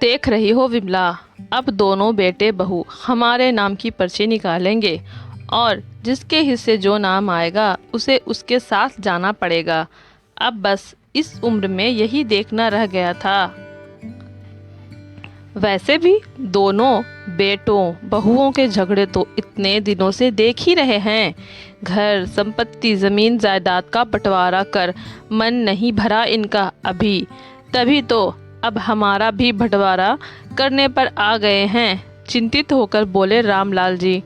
देख रही हो विमला, अब दोनों बेटे बहू हमारे नाम की पर्ची निकालेंगे और जिसके हिस्से जो नाम आएगा उसे उसके साथ जाना पड़ेगा। अब बस इस उम्र में यही देखना रह गया था। वैसे भी दोनों बेटों बहुओं के झगड़े तो इतने दिनों से देख ही रहे हैं। घर संपत्ति जमीन जायदाद का बंटवारा कर मन नहीं भरा इनका अभी, तभी तो अब हमारा भी बंटवारा करने पर आ गए हैं। चिंतित होकर बोले रामलाल जी।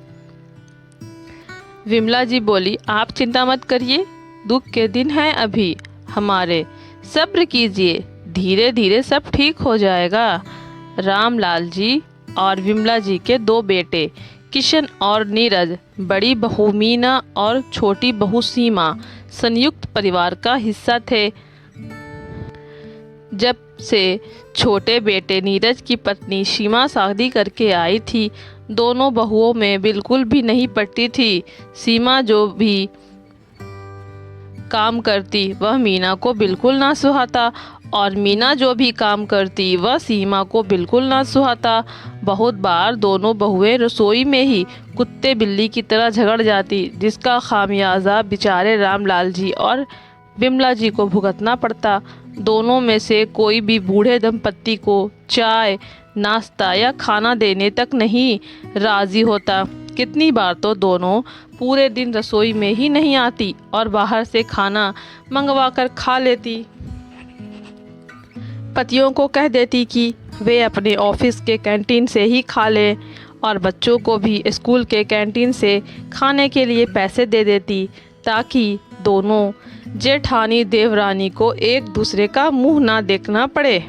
विमला जी बोली, आप चिंता मत करिए, दुख के दिन हैं अभी हमारे, सब्र कीजिए, धीरे धीरे सब ठीक हो जाएगा। रामलाल जी और विमला जी के दो बेटे किशन और नीरज, बड़ी बहू मीना और छोटी बहू सीमा संयुक्त परिवार का हिस्सा थे। जब से छोटे बेटे नीरज की पत्नी सीमा शादी करके आई थी, दोनों बहुओं में बिल्कुल भी नहीं पटती थी। सीमा जो भी काम करती वह मीना को बिल्कुल ना सुहाता और मीना जो भी काम करती वह सीमा को बिल्कुल ना सुहाता। बहुत बार दोनों बहुएं रसोई में ही कुत्ते बिल्ली की तरह झगड़ जाती, जिसका खामियाजा बेचारे रामलाल जी और विमला जी को भुगतना पड़ता। दोनों में से कोई भी बूढ़े दंपत्ति को चाय नाश्ता या खाना देने तक नहीं राजी होता। कितनी बार तो दोनों पूरे दिन रसोई में ही नहीं आती और बाहर से खाना मंगवा कर खा लेती। पतियों को कह देती कि वे अपने ऑफिस के कैंटीन से ही खा लें और बच्चों को भी स्कूल के कैंटीन से खाने के लिए पैसे दे देती, ताकि दोनों जेठानी देवरानी को एक दूसरे का मुंह ना देखना पड़े।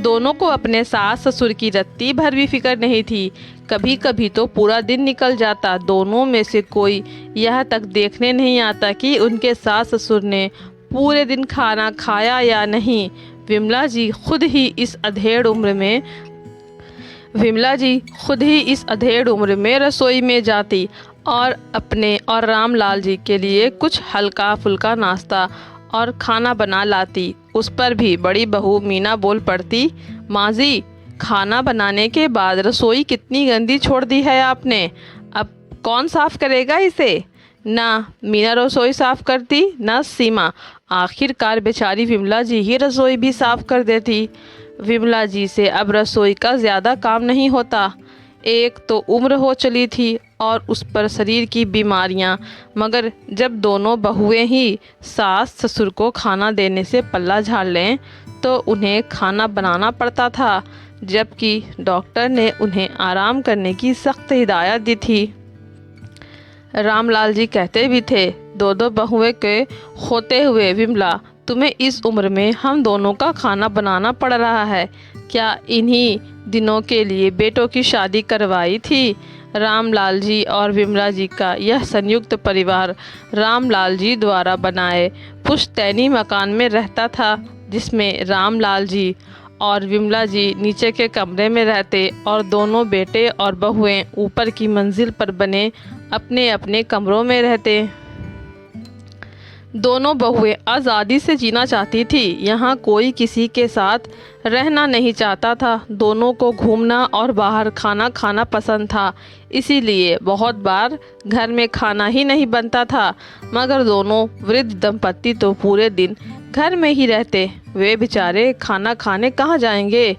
दोनों को अपने सास ससुर की रत्ती भर भी फिक्र नहीं थी। कभी कभी तो पूरा दिन निकल जाता, दोनों में से कोई यह तक देखने नहीं आता कि उनके सास ससुर ने पूरे दिन खाना खाया या नहीं। विमला जी खुद ही इस अधेड़ उम्र में रसोई में जाती और अपने और रामलाल जी के लिए कुछ हल्का फुल्का नाश्ता और खाना बना लाती। उस पर भी बड़ी बहू मीना बोल पड़ती, माँ जी, खाना बनाने के बाद रसोई कितनी गंदी छोड़ दी है आपने, अब कौन साफ करेगा इसे। ना मीना रसोई साफ करती ना सीमा, आखिरकार बेचारी विमला जी ही रसोई भी साफ कर देती। विमला जी से अब रसोई का ज़्यादा काम नहीं होता। एक तो उम्र हो चली थी और उस पर शरीर की बीमारियां, मगर जब दोनों बहुएं ही सास ससुर को खाना देने से पल्ला झाड़ लें तो उन्हें खाना बनाना पड़ता था, जबकि डॉक्टर ने उन्हें आराम करने की सख्त हिदायत दी थी। रामलाल जी कहते भी थे, दो दो बहुएं के होते हुए विमला, तुम्हें इस उम्र में हम दोनों का खाना बनाना पड़ रहा है, क्या इन्हीं दिनों के लिए बेटों की शादी करवाई थी। रामलाल जी और विमला जी का यह संयुक्त परिवार रामलाल जी द्वारा बनाए पुश्तैनी मकान में रहता था, जिसमें रामलाल जी और विमला जी नीचे के कमरे में रहते और दोनों बेटे और बहुएं ऊपर की मंजिल पर बने अपने अपने कमरों में रहते। दोनों बहुएं आज़ादी से जीना चाहती थी, यहाँ कोई किसी के साथ रहना नहीं चाहता था। दोनों को घूमना और बाहर खाना खाना पसंद था, इसीलिए बहुत बार घर में खाना ही नहीं बनता था। मगर दोनों वृद्ध दंपत्ति तो पूरे दिन घर में ही रहते, वे बेचारे खाना खाने कहाँ जाएंगे।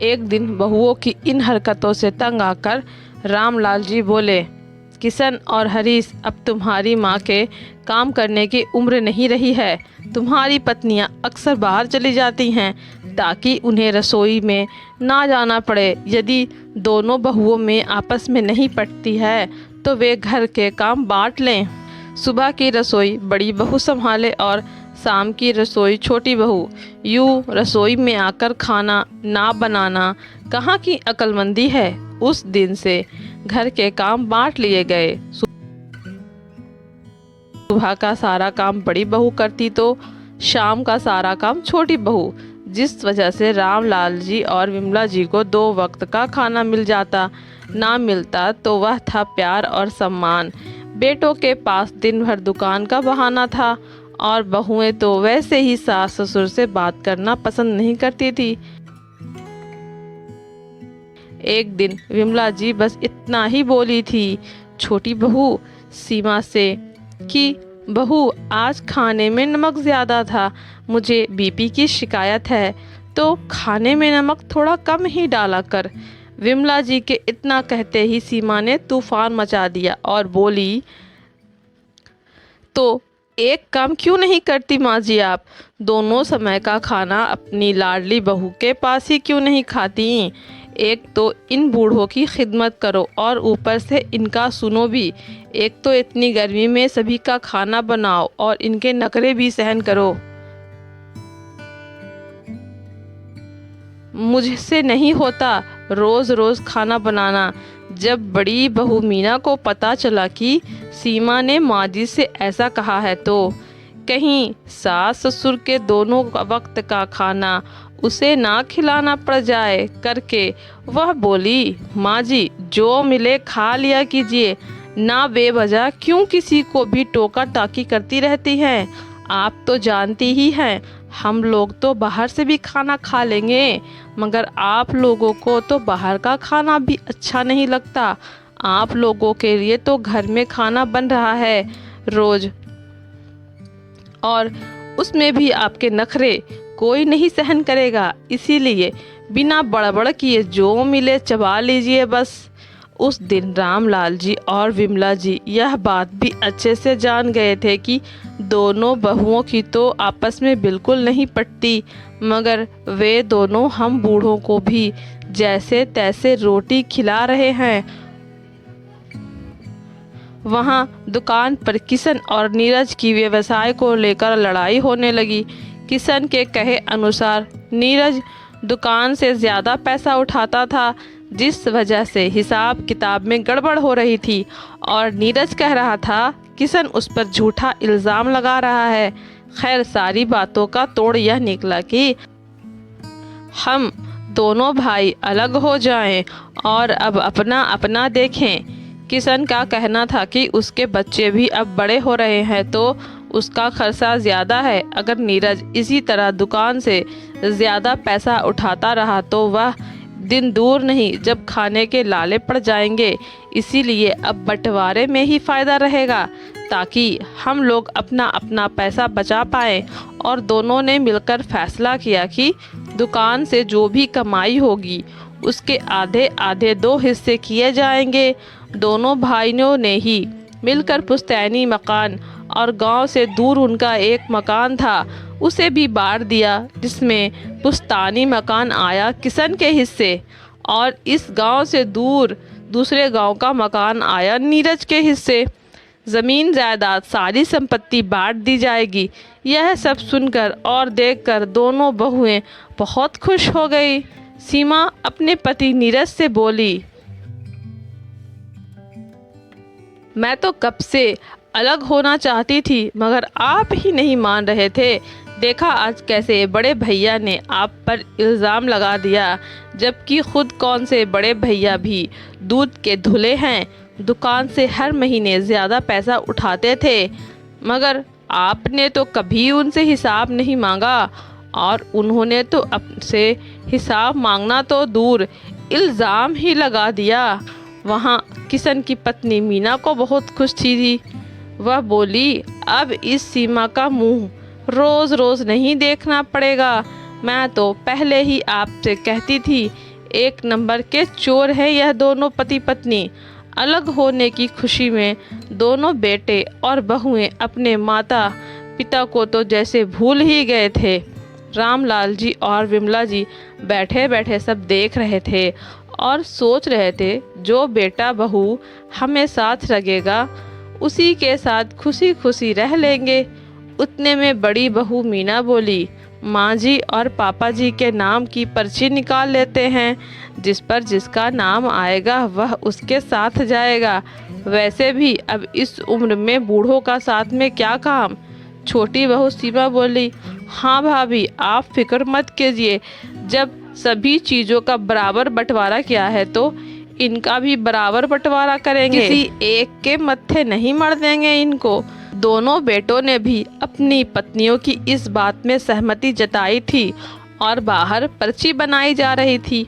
एक दिन बहुओं की इन हरकतों से तंग आकर रामलाल जी बोले, किशन और हरीश, अब तुम्हारी माँ के काम करने की उम्र नहीं रही है। तुम्हारी पत्नियाँ अक्सर बाहर चली जाती हैं ताकि उन्हें रसोई में ना जाना पड़े। यदि दोनों बहुओं में आपस में नहीं पटती है तो वे घर के काम बांट लें। सुबह की रसोई बड़ी बहू संभाले और शाम की रसोई छोटी बहू। यूँ रसोई में आकर खाना ना बनाना कहाँ की अक्लमंदी है। उस दिन से घर के काम बांट लिए गए। सुबह का सारा काम बड़ी बहू करती तो शाम का सारा काम छोटी बहू, जिस वजह से रामलाल जी और विमला जी को दो वक्त का खाना मिल जाता। ना मिलता तो वह था प्यार और सम्मान। बेटों के पास दिन भर दुकान का बहाना था और बहुएं तो वैसे ही सास ससुर से बात करना पसंद नहीं करती थी। एक दिन विमला जी बस इतना ही बोली थी छोटी बहू सीमा से कि बहू आज खाने में नमक ज़्यादा था, मुझे बीपी की शिकायत है तो खाने में नमक थोड़ा कम ही डाला कर। विमला जी के इतना कहते ही सीमा ने तूफान मचा दिया और बोली, तो एक काम क्यों नहीं करती माँ जी आप, दोनों समय का खाना अपनी लाडली बहू के पास ही क्यों नहीं खाती। एक तो इन बूढ़ों की खिदमत करो और ऊपर से इनका सुनो भी। एक तो इतनी गर्मी में सभी का खाना बनाओ और इनके नखरे भी सहन करो। मुझसे नहीं होता रोज रोज खाना बनाना। जब बड़ी बहू मीना को पता चला कि सीमा ने माँ जी से ऐसा कहा है तो कहीं सास ससुर के दोनों वक्त का खाना उसे ना खिलाना पड़ जाए करके वह बोली, माँ जी जो मिले खा लिया कीजिए, ना बेवजह क्यों किसी को भी टोका टाकी करती रहती हैं। आप तो जानती ही हैं हम लोग तो बाहर से भी खाना खा लेंगे, मगर आप लोगों को तो बाहर का खाना भी अच्छा नहीं लगता। आप लोगों के लिए तो घर में खाना बन रहा है रोज, और उसमें भी आपके नखरे कोई नहीं सहन करेगा। इसीलिए बिना बड़बड़ किए जो मिले चबा लीजिए बस। उस दिन रामलाल जी और विमला जी यह बात भी अच्छे से जान गए थे कि दोनों बहुओं की तो आपस में बिल्कुल नहीं पटती, मगर वे दोनों हम बूढ़ों को भी जैसे तैसे रोटी खिला रहे हैं। वहाँ दुकान पर किशन और नीरज की व्यवसाय को लेकर लड़ाई होने लगी। किशन के कहे अनुसार नीरज दुकान से ज़्यादा पैसा उठाता था, जिस वजह से हिसाब किताब में गड़बड़ हो रही थी, और नीरज कह रहा था किशन उस पर झूठा इल्ज़ाम लगा रहा है। खैर सारी बातों का तोड़ यह निकला कि हम दोनों भाई अलग हो जाएं और अब अपना अपना देखें। किशन का कहना था कि उसके बच्चे भी अब बड़े हो रहे हैं तो उसका खर्चा ज़्यादा है। अगर नीरज इसी तरह दुकान से ज़्यादा पैसा उठाता रहा तो वह दिन दूर नहीं जब खाने के लाले पड़ जाएंगे। इसीलिए अब बंटवारे में ही फ़ायदा रहेगा ताकि हम लोग अपना अपना पैसा बचा पाएँ। और दोनों ने मिलकर फैसला किया कि दुकान से जो भी कमाई होगी उसके आधे आधे 2 हिस्से किए जाएंगे। दोनों भाइयों ने ही मिलकर पुश्तैनी मकान और गांव से दूर उनका एक मकान था उसे भी बांट दिया, जिसमें पुश्तैनी मकान आया किशन के हिस्से और इस गांव से दूर दूसरे गांव का मकान आया नीरज के हिस्से। ज़मीन जायदाद सारी संपत्ति बांट दी जाएगी। यह सब सुनकर और देखकर दोनों बहुएं बहुत खुश हो गई। सीमा अपने पति नीरज से बोली, मैं तो कब से अलग होना चाहती थी मगर आप ही नहीं मान रहे थे। देखा आज कैसे बड़े भैया ने आप पर इल्ज़ाम लगा दिया, जबकि खुद कौन से बड़े भैया भी दूध के धुले हैं। दुकान से हर महीने ज़्यादा पैसा उठाते थे मगर आपने तो कभी उनसे हिसाब नहीं मांगा, और उन्होंने तो आपसे हिसाब मांगना तो दूर इल्ज़ाम ही लगा दिया। वहाँ किशन की पत्नी मीना को बहुत खुश थी। वह बोली, अब इस सीमा का मुंह रोज़ रोज़ नहीं देखना पड़ेगा। मैं तो पहले ही आपसे कहती थी, एक नंबर के चोर है यह दोनों पति पत्नी। अलग होने की खुशी में दोनों बेटे और बहुएं अपने माता पिता को तो जैसे भूल ही गए थे। रामलाल जी और विमला जी बैठे बैठे सब देख रहे थे और सोच रहे थे, जो बेटा बहू हमें साथ लगेगा उसी के साथ खुशी खुशी रह लेंगे। उतने में बड़ी बहू मीना बोली, माँ जी और पापा जी के नाम की पर्ची निकाल लेते हैं, जिस पर जिसका नाम आएगा वह उसके साथ जाएगा। वैसे भी अब इस उम्र में बूढ़ों का साथ में क्या काम। छोटी बहू सीमा बोली, हाँ भाभी आप फिक्र मत कीजिए, जब सभी चीज़ों का बराबर बंटवारा किया है तो इनका भी बराबर बंटवारा करेंगे। किसी एक के मत्थे नहीं मर देंगे इनको। दोनों बेटों ने भी अपनी पत्नियों की इस बात में सहमति जताई थी और बाहर पर्ची बनाई जा रही थी।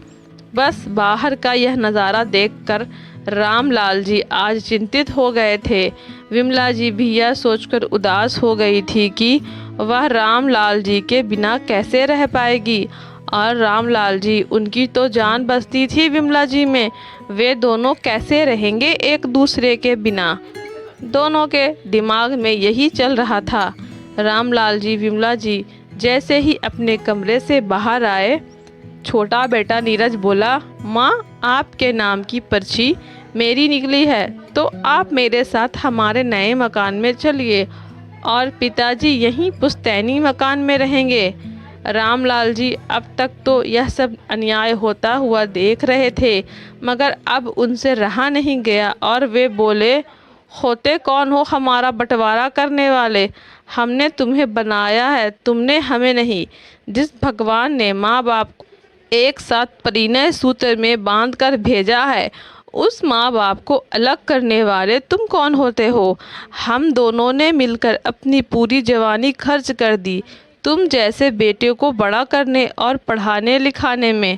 बस बाहर का यह नज़ारा देखकर रामलाल जी आज चिंतित हो गए थे। विमला जी भी यह सोचकर उदास हो गई थी कि वह रामलाल जी के बिना कैसे रह पाएगी, और रामलाल जी, उनकी तो जान बसती थी विमला जी में, वे दोनों कैसे रहेंगे एक दूसरे के बिना। दोनों के दिमाग में यही चल रहा था। रामलाल जी विमला जी जैसे ही अपने कमरे से बाहर आए, छोटा बेटा नीरज बोला, माँ, आपके नाम की पर्ची मेरी निकली है, तो आप मेरे साथ हमारे नए मकान में चलिए और पिताजी यहीं पुश्तैनी मकान में रहेंगे। रामलाल जी अब तक तो यह सब अन्याय होता हुआ देख रहे थे, मगर अब उनसे रहा नहीं गया और वे बोले, होते कौन हो हमारा बंटवारा करने वाले? हमने तुम्हें बनाया है, तुमने हमें नहीं। जिस भगवान ने माँ बाप को एक साथ परिणय सूत्र में बांध कर भेजा है, उस माँ बाप को अलग करने वाले तुम कौन होते हो? हम दोनों ने मिलकर अपनी पूरी जवानी खर्च कर दी तुम जैसे बेटे को बड़ा करने और पढ़ाने लिखाने में,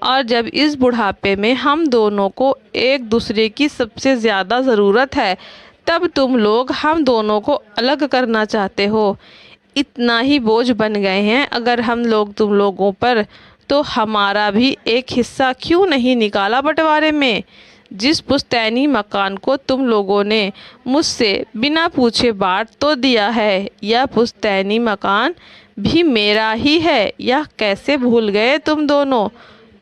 और जब इस बुढ़ापे में हम दोनों को एक दूसरे की सबसे ज़्यादा ज़रूरत है, तब तुम लोग हम दोनों को अलग करना चाहते हो। इतना ही बोझ बन गए हैं अगर हम लोग तुम लोगों पर, तो हमारा भी एक हिस्सा क्यों नहीं निकाला बंटवारे में? जिस पुश्तैनी मकान को तुम लोगों ने मुझसे बिना पूछे बांट तो दिया है, यह पुश्तैनी मकान भी मेरा ही है। यह कैसे भूल गए तुम दोनों?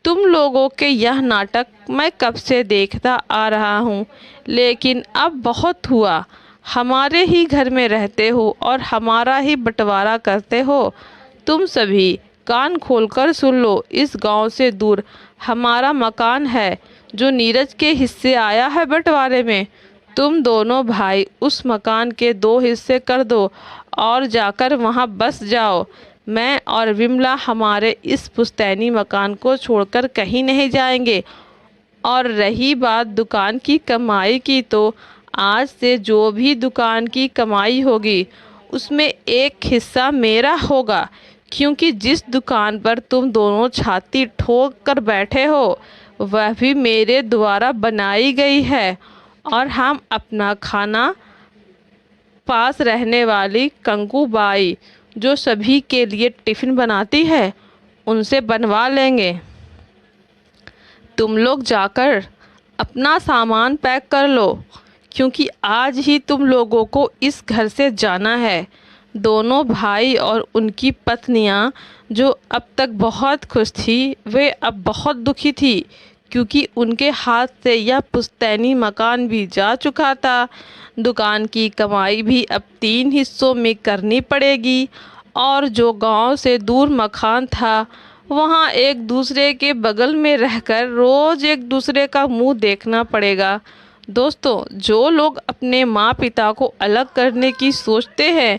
तुम लोगों के यह नाटक मैं कब से देखता आ रहा हूँ, लेकिन अब बहुत हुआ। हमारे ही घर में रहते हो और हमारा ही बंटवारा करते हो। तुम सभी कान खोलकर सुन लो, इस गांव से दूर हमारा मकान है जो नीरज के हिस्से आया है बंटवारे में। तुम दोनों भाई उस मकान के 2 हिस्से कर दो और जाकर वहां बस जाओ। मैं और विमला हमारे इस पुश्तैनी मकान को छोड़कर कहीं नहीं जाएंगे। और रही बात दुकान की कमाई की, तो आज से जो भी दुकान की कमाई होगी उसमें एक हिस्सा मेरा होगा, क्योंकि जिस दुकान पर तुम दोनों छाती ठोक कर बैठे हो वह भी मेरे द्वारा बनाई गई है। और हम अपना खाना पास रहने वाली कंकू बाई, जो सभी के लिए टिफ़िन बनाती है, उनसे बनवा लेंगे। तुम लोग जाकर अपना सामान पैक कर लो, क्योंकि आज ही तुम लोगों को इस घर से जाना है। दोनों भाई और उनकी पत्नियां, जो अब तक बहुत खुश थी, वे अब बहुत दुखी थी, क्योंकि उनके हाथ से यह पुश्तैनी मकान भी जा चुका था। दुकान की कमाई भी अब 3 हिस्सों में करनी पड़ेगी, और जो गांव से दूर मकान था, वहां एक दूसरे के बगल में रहकर रोज़ एक दूसरे का मुंह देखना पड़ेगा। दोस्तों, जो लोग अपने माँ पिता को अलग करने की सोचते हैं,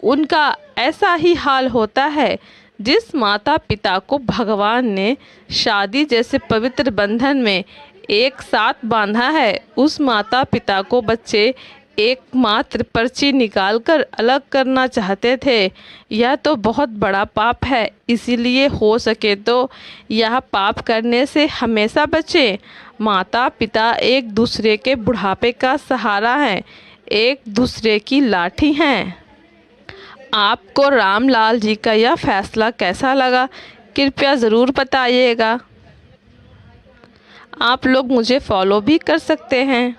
उनका ऐसा ही हाल होता है। जिस माता पिता को भगवान ने शादी जैसे पवित्र बंधन में एक साथ बांधा है, उस माता पिता को बच्चे एकमात्र पर्ची निकालकर अलग करना चाहते थे। यह तो बहुत बड़ा पाप है, इसीलिए हो सके तो यह पाप करने से हमेशा बचें। माता पिता एक दूसरे के बुढ़ापे का सहारा हैं, एक दूसरे की लाठी हैं। आपको रामलाल जी का यह फैसला कैसा लगा, कृपया ज़रूर बताइएगा। आप लोग मुझे फॉलो भी कर सकते हैं।